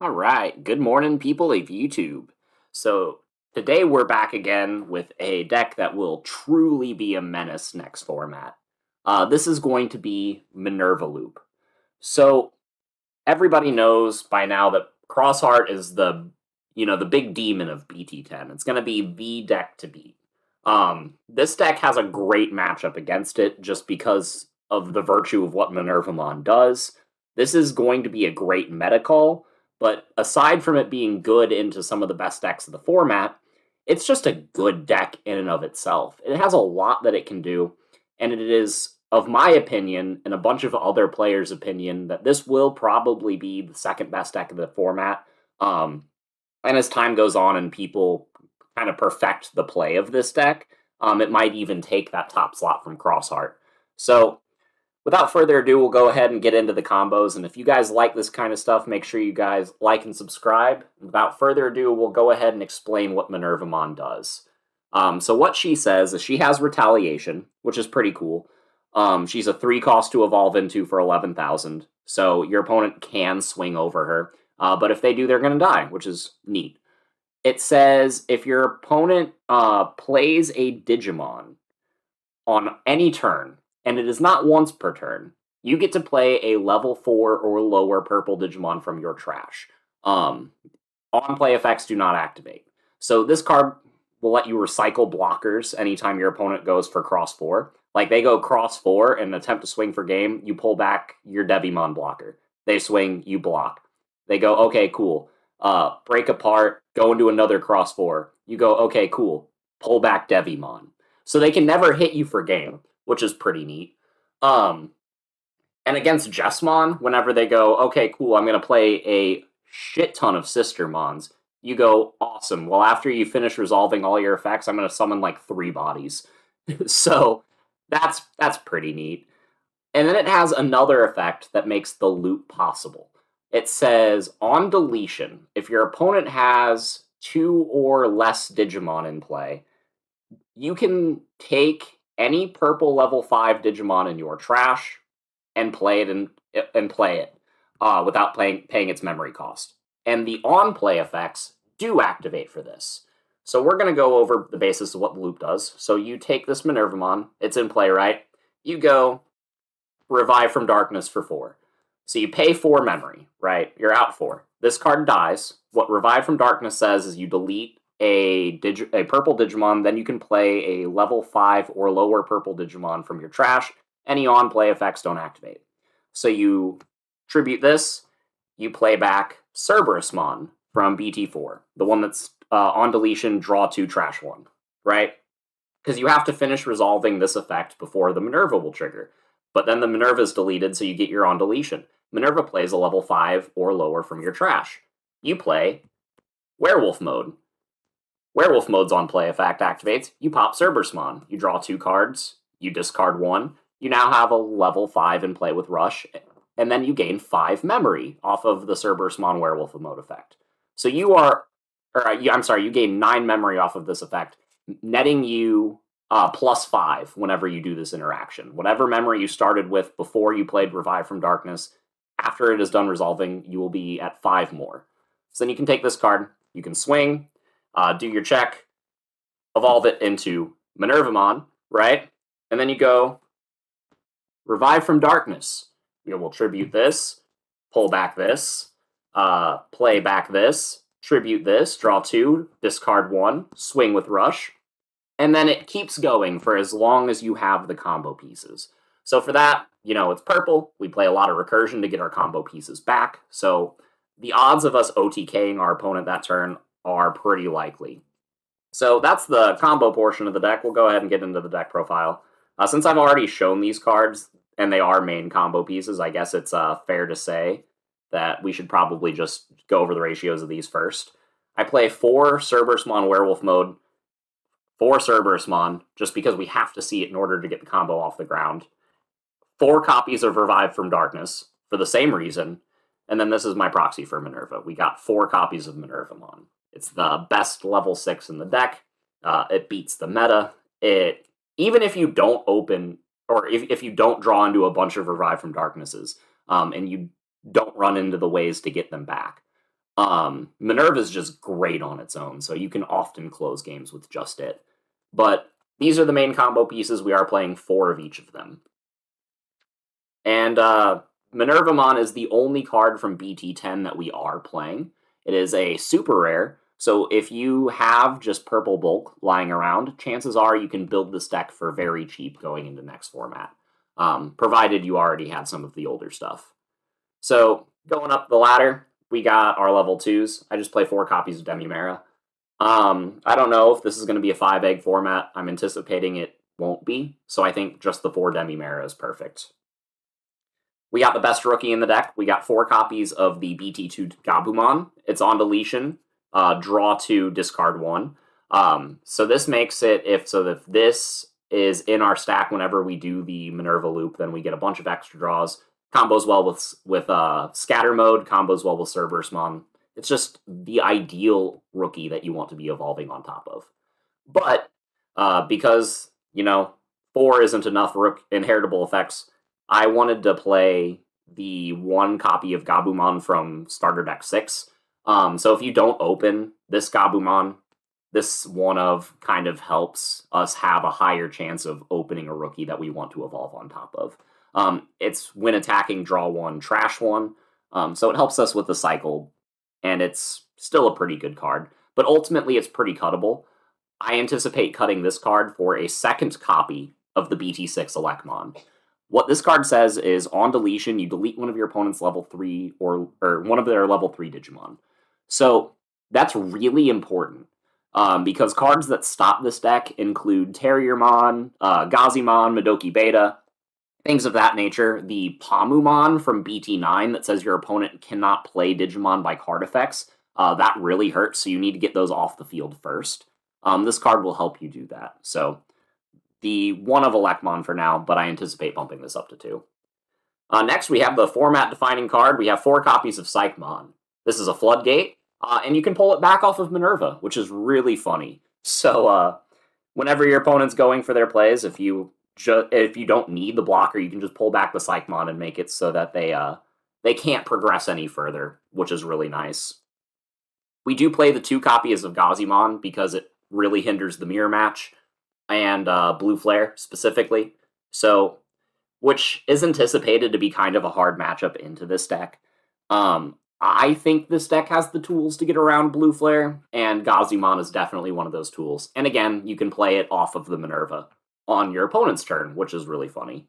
All right, good morning, people of YouTube. So today we're back again with a deck that will truly be a menace next format. This is going to be Minerva Loop. So everybody knows by now that Heart is the big demon of BT10. It's going to be the deck to beat. This deck has a great matchup against it just because of the virtue of what Minervamon does. This is going to be a great meta call. But aside from it being good into some of the best decks of the format, it's just a good deck in and of itself. It has a lot that it can do, and it is, of my opinion, and a bunch of other players' opinion, that this will probably be the second best deck of the format. And as time goes on and people kind of perfect the play of this deck, it might even take that top slot from Heart. So without further ado, we'll go ahead and get into the combos, and if you guys like this kind of stuff, make sure you guys like and subscribe. Without further ado, we'll go ahead and explain what Minervamon does. So what she says is she has Retaliation, which is pretty cool. She's a 3-cost to evolve into for 11,000, so your opponent can swing over her, but if they do, they're going to die, which is neat. It says if your opponent plays a Digimon on any turn, and it is not once per turn, you get to play a level 4 or lower purple Digimon from your trash. On-play effects do not activate. So this card will let you recycle blockers anytime your opponent goes for cross 4. Like, they go cross 4 and attempt to swing for game, you pull back your Devimon blocker. They swing, you block. They go, okay, cool. Break apart, go into another cross 4. You go, okay, cool. Pull back Devimon. So they can never hit you for game, which is pretty neat. And against Jesmon, whenever they go, okay, cool, I'm going to play a shit ton of Sister Mons, you go, awesome. Well, after you finish resolving all your effects, I'm going to summon like 3 bodies. So that's pretty neat. And then it has another effect that makes the loop possible. It says, on deletion, if your opponent has 2 or less Digimon in play, you can take any purple level 5 Digimon in your trash and play it without paying its memory cost. And the on-play effects do activate for this. So we're going to go over the basis of what the loop does. So you take this Minervamon, it's in play, right? You go Revive from Darkness for 4. So you pay 4 memory, right? You're out 4. This card dies. What Revive from Darkness says is you delete a purple Digimon, then you can play a level 5 or lower purple Digimon from your trash. Any on-play effects don't activate. So you tribute this, you play back Cerberusmon from BT4, the one that's on deletion, draw 2, trash 1, right? Because you have to finish resolving this effect before the Minerva will trigger. But then the Minerva is deleted, so you get your on deletion. Minerva plays a level 5 or lower from your trash. You play Werewolf Mode. Werewolf Mode's on-play effect activates. You pop Cerberusmon. You draw 2 cards. You discard 1. You now have a level 5 in play with Rush. And then you gain 5 memory off of the Cerberusmon Werewolf Mode effect. So you gain 9 memory off of this effect, netting you plus 5 whenever you do this interaction. Whatever memory you started with before you played Revive from Darkness, after it is done resolving, you will be at 5 more. So then you can take this card, you can swing, do your check, evolve it into Minervamon, right? And then you go Revive from Darkness. You will tribute this, pull back this, play back this, tribute this, draw 2, discard 1, swing with Rush, and then it keeps going for as long as you have the combo pieces. So for that, it's purple. We play a lot of recursion to get our combo pieces back, so the odds of us OTKing our opponent that turn are pretty likely. So that's the combo portion of the deck. We'll go ahead and get into the deck profile. Since I've already shown these cards, and they are main combo pieces, I guess it's fair to say that we should probably just go over the ratios of these first. I play 4 Cerberusmon Werewolf Mode, 4 Cerberusmon, just because we have to see it in order to get the combo off the ground. 4 copies of Revive from Darkness, for the same reason, and then this is my proxy for Minerva. We got 4 copies of Minervamon. It's the best level 6 in the deck. It beats the meta. Even if you don't open, or if you don't draw into a bunch of Revive from Darknesses, and you don't run into the ways to get them back, Minerva is just great on its own, so you can often close games with just it. But these are the main combo pieces. We are playing 4 of each of them. And Minervamon is the only card from BT10 that we are playing. It is a super rare, so if you have just purple bulk lying around, chances are you can build this deck for very cheap going into next format, provided you already had some of the older stuff. So going up the ladder, we got our level 2s. I just play 4 copies of Demimera. I don't know if this is going to be a 5-egg format. I'm anticipating it won't be, so I think just the 4 Demimera is perfect. We got the best rookie in the deck. We got 4 copies of the BT2 Gabumon. It's on deletion. Draw 2, discard 1. So this makes it, if this is in our stack whenever we do the Minerva Loop, then we get a bunch of extra draws. Combos well with Scatter Mode, combos well with Cerberusmon. It's just the ideal rookie that you want to be evolving on top of. But because, 4 isn't enough inheritable effects, I wanted to play the 1 copy of Gabumon from Starter Deck 6. So if you don't open this Gabumon, this one of kind of helps us have a higher chance of opening a rookie that we want to evolve on top of. It's when attacking, draw 1, trash 1. So it helps us with the cycle, and it's still a pretty good card. But ultimately, it's pretty cuttable. I anticipate cutting this card for a second copy of the BT6 Elecmon. What this card says is, on deletion, you delete one of your opponent's level 3 or one of their level 3 Digimon. So that's really important, because cards that stop this deck include Terriermon, Gazimon, Madoki Beta, things of that nature. The Pamumon from BT9 that says your opponent cannot play Digimon by card effects, that really hurts, so you need to get those off the field first. This card will help you do that. So the 1 of Elecmon for now, but I anticipate bumping this up to 2. Next, we have the format-defining card. We have 4 copies of Psychmon. This is a Floodgate, and you can pull it back off of Minerva, which is really funny. So whenever your opponent's going for their plays, if you don't need the blocker, you can just pull back the Psychmon and make it so that they can't progress any further, which is really nice. We do play the 2 copies of Gazimon because it really hinders the mirror match, and Blue Flare specifically, so which is anticipated to be kind of a hard matchup into this deck. I think this deck has the tools to get around Blue Flare, and Gazimon is definitely one of those tools. And again, you can play it off of the Minerva on your opponent's turn, which is really funny.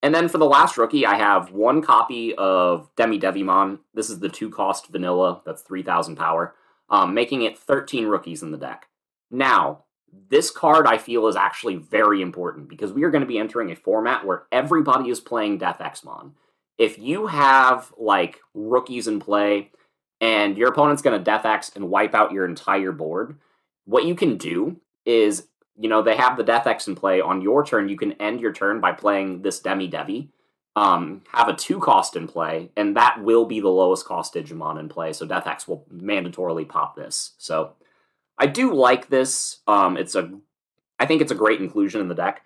And then for the last rookie, I have 1 copy of Devimon. This is the 2-cost vanilla, that's 3,000 power, making it 13 rookies in the deck. Now, this card, I feel, is actually very important because we are going to be entering a format where everybody is playing Death Xmon. If you have, rookies in play and your opponent's going to Death X and wipe out your entire board, what you can do is, they have the Death X in play. On your turn, you can end your turn by playing this Devi, have a 2-cost in play, and that will be the lowest cost Digimon in play, so Death X will mandatorily pop this. So I do like this. I think it's a great inclusion in the deck.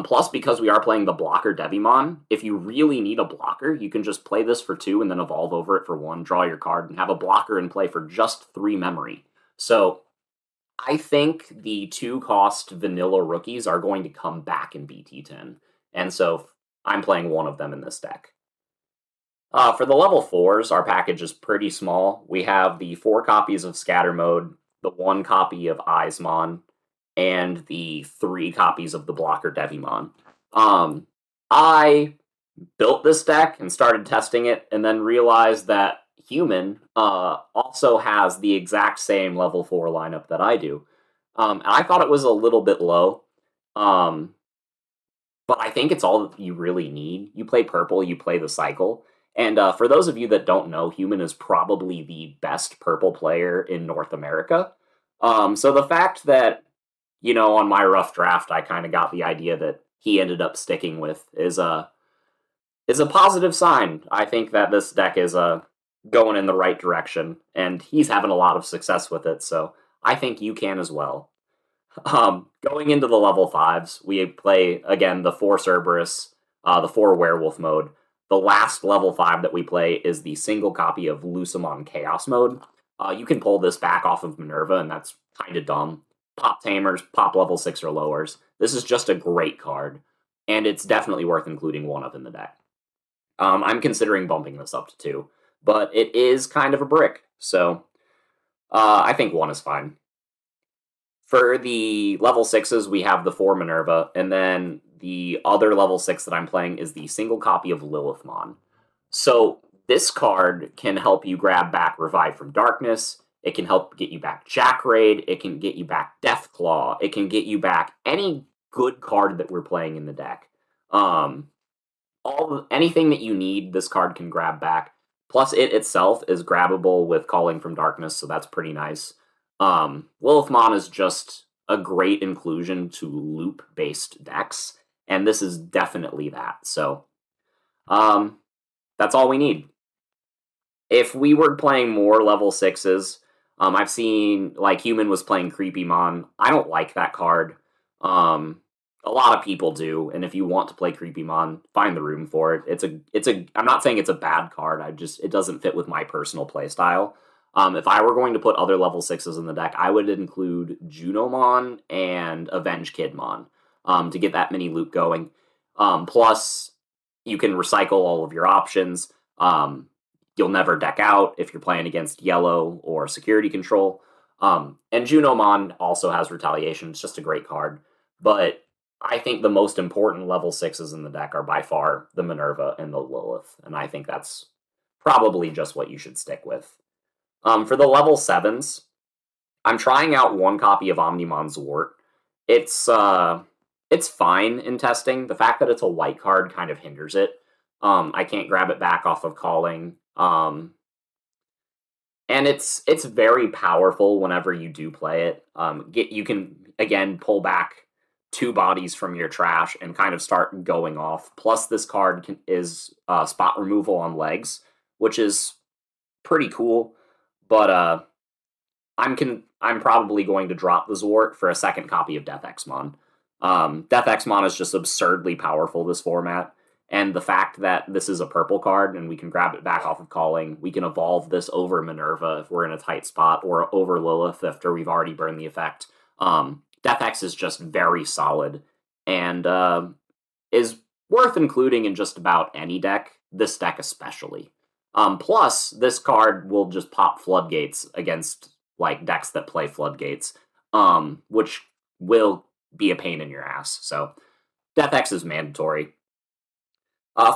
Plus, because we are playing the blocker Devimon, if you really need a blocker, you can just play this for 2 and then evolve over it for 1, draw your card, and have a blocker in play for just 3 memory. So I think the 2-cost vanilla rookies are going to come back in BT10, and so I'm playing 1 of them in this deck. For the level 4s, our package is pretty small. We have the 4 copies of Scatter Mode, the 1 copy of Eismon, and the 3 copies of the blocker Devimon. I built this deck and started testing it, and then realized that Human also has the exact same level 4 lineup that I do. And I thought it was a little bit low, but I think it's all that you really need. You play purple, you play the cycle, and for those of you that don't know, Human is probably the best purple player in North America. So the fact that, on my rough draft, I kind of got the idea that he ended up sticking with is a positive sign. I think that this deck is going in the right direction, and he's having a lot of success with it, so I think you can as well. Going into the level 5s, we play, again, the 4 Cerberus, the 4 Werewolf mode. The last level 5 that we play is the single copy of Lucemon Chaos mode. You can pull this back off of Minerva, and that's kind of dumb. Pop Tamers, pop level 6 or lowers. This is just a great card, and it's definitely worth including 1 of in the deck. I'm considering bumping this up to 2, but it is kind of a brick, so I think 1 is fine. For the level 6s, we have the 4 Minerva, and then the other level 6 that I'm playing is the single copy of Lilithmon. So this card can help you grab back Revive from Darkness, it can help get you back Jackraid, it can get you back Deathclaw, it can get you back any good card that we're playing in the deck. Anything that you need, this card can grab back. Plus, it itself is grabbable with Calling from Darkness, so that's pretty nice. Lilithmon is just a great inclusion to loop-based decks, and this is definitely that. So, that's all we need. If we were playing more level 6s, I've seen, like, Human was playing Creepymon. I don't like that card. A lot of people do, and if you want to play Creepymon, find the room for it. I'm not saying it's a bad card, it doesn't fit with my personal playstyle. If I were going to put other level 6s in the deck, I would include Junomon and Avenge Kidmon to get that mini loop going. Plus, you can recycle all of your options. You'll never deck out if you're playing against yellow or security control. And Junomon also has Retaliation. It's just a great card. But I think the most important level 6s in the deck are by far the Minerva and the Lilith. And I think that's probably just what you should stick with. For the level 7s, I'm trying out 1 copy of Omnimon Zwart. It's fine in testing. The fact that it's a white card kind of hinders it. I can't grab it back off of Calling. And it's very powerful whenever you do play it. You can, again, pull back 2 bodies from your trash and kind of start going off. Plus, this card is spot removal on legs, which is pretty cool. But I'm probably going to drop the Zwart for a second copy of Death Xmon. Death Xmon is just absurdly powerful this format, and the fact that this is a purple card and we can grab it back off of Calling, we can evolve this over Minerva if we're in a tight spot, or over Lilith after we've already burned the effect. Death X is just very solid, and is worth including in just about any deck, this deck especially. Plus, this card will just pop Floodgates against, like, decks that play Floodgates, which will be a pain in your ass. So, Death X is mandatory.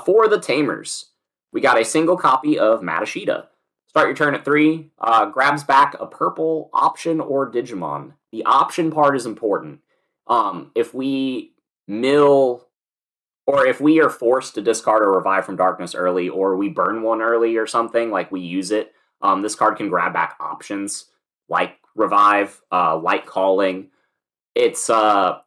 For the Tamers, we got a single copy of Matashita. Start your turn at 3, grabs back a purple option or Digimon. The option part is important. If we mill, or if we are forced to discard a Revive from Darkness early, or we burn one early or something, like we use it, this card can grab back options, like Revive, like Calling. It's a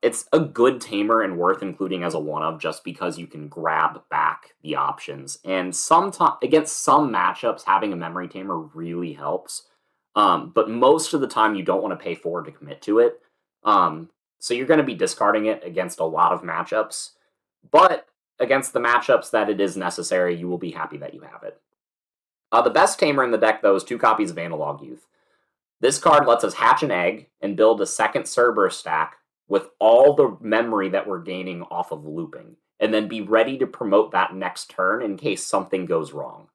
good tamer and worth including as a one-of just because you can grab back the options. And sometimes, against some matchups, having a memory tamer really helps. But most of the time, you don't want to pay 4 to commit to it. So you're going to be discarding it against a lot of matchups. But against the matchups that it is necessary, you will be happy that you have it. The best tamer in the deck, though, is 2 copies of Analog Youth. This card lets us hatch an egg and build a second Cerberus stack with all the memory that we're gaining off of looping, and then be ready to promote that next turn in case something goes wrong.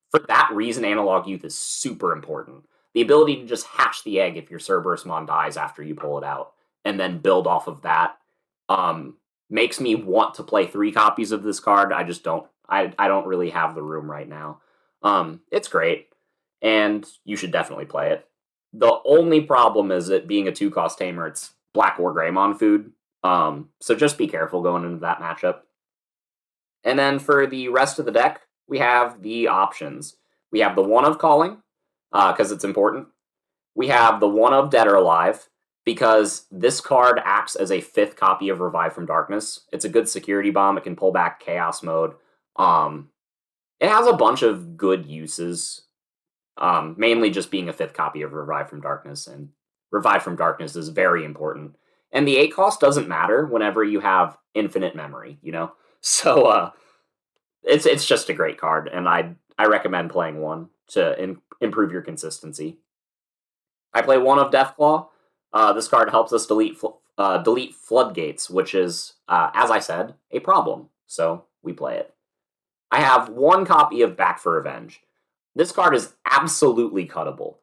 For that reason, Analog Youth is super important. The ability to just hatch the egg if your Cerberusmon dies after you pull it out, and then build off of that, makes me want to play 3 copies of this card. I just don't. I don't really have the room right now. It's great, and you should definitely play it. The only problem is it being a 2-cost tamer, it's Black or Greymon food. So just be careful going into that matchup. And then for the rest of the deck, we have the options. We have the 1 of Calling, because it's important. We have the 1 of Dead or Alive, because this card acts as a 5th copy of Revive from Darkness. It's a good security bomb. It can pull back Chaos Mode. It has a bunch of good uses. Mainly just being a 5th copy of Revive from Darkness, and Revive from Darkness is very important. And the 8 cost doesn't matter whenever you have infinite memory, you know? So, it's just a great card, and I recommend playing 1. to improve your consistency. I play one of Deathclaw. This card helps us delete Floodgates, which is, as I said, a problem. So we play it. I have one copy of Back for Revenge. This card is absolutely cuttable,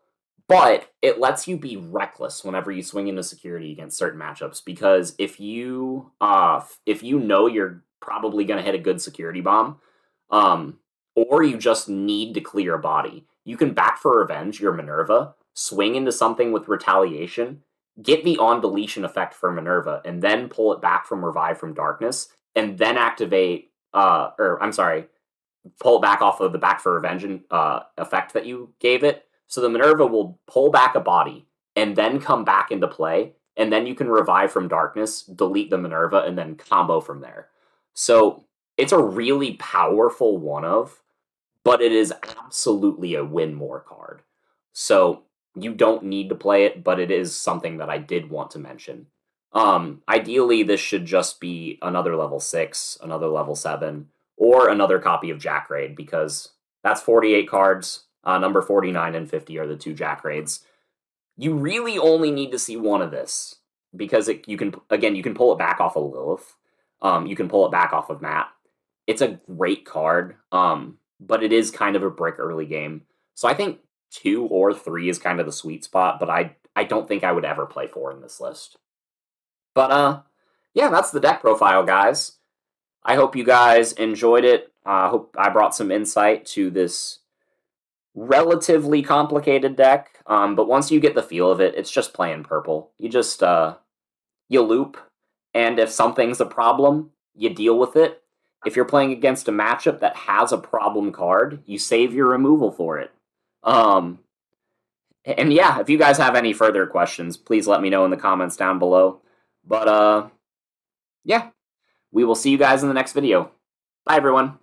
but it lets you be reckless whenever you swing into security against certain matchups, because if you know you're probably going to hit a good security bomb, or you just need to clear a body, you can Back for Revenge your Minerva, swing into something with Retaliation, get the on-deletion effect for Minerva, and then pull it back from Revive from Darkness, and then activate, pull it back off of the Back for Revenge effect that you gave it. So the Minerva will pull back a body, and then come back into play, and then you can Revive from Darkness, delete the Minerva, and then combo from there. So it's a really powerful one-of, but it is absolutely a win more card. So you don't need to play it, but it is something that I did want to mention. Ideally, this should just be another level 6, another level 7, or another copy of Jack Raid, because that's 48 cards. Number 49 and 50 are the 2 Jack Raids. You really only need to see one of this, because you can pull it back off of Lilith. You can pull it back off of Matt. It's a great card, but it is kind of a brick early game. So I think 2 or 3 is kind of the sweet spot, but I don't think I would ever play 4 in this list. But, yeah, that's the deck profile, guys. I hope you guys enjoyed it. I hope I brought some insight to this relatively complicated deck, but once you get the feel of it, it's just playing purple. You just, you loop, and if something's a problem, you deal with it. If you're playing against a matchup that has a problem card, you save your removal for it. And yeah, if you guys have any further questions, please let me know in the comments down below. But, yeah, we will see you guys in the next video. Bye, everyone.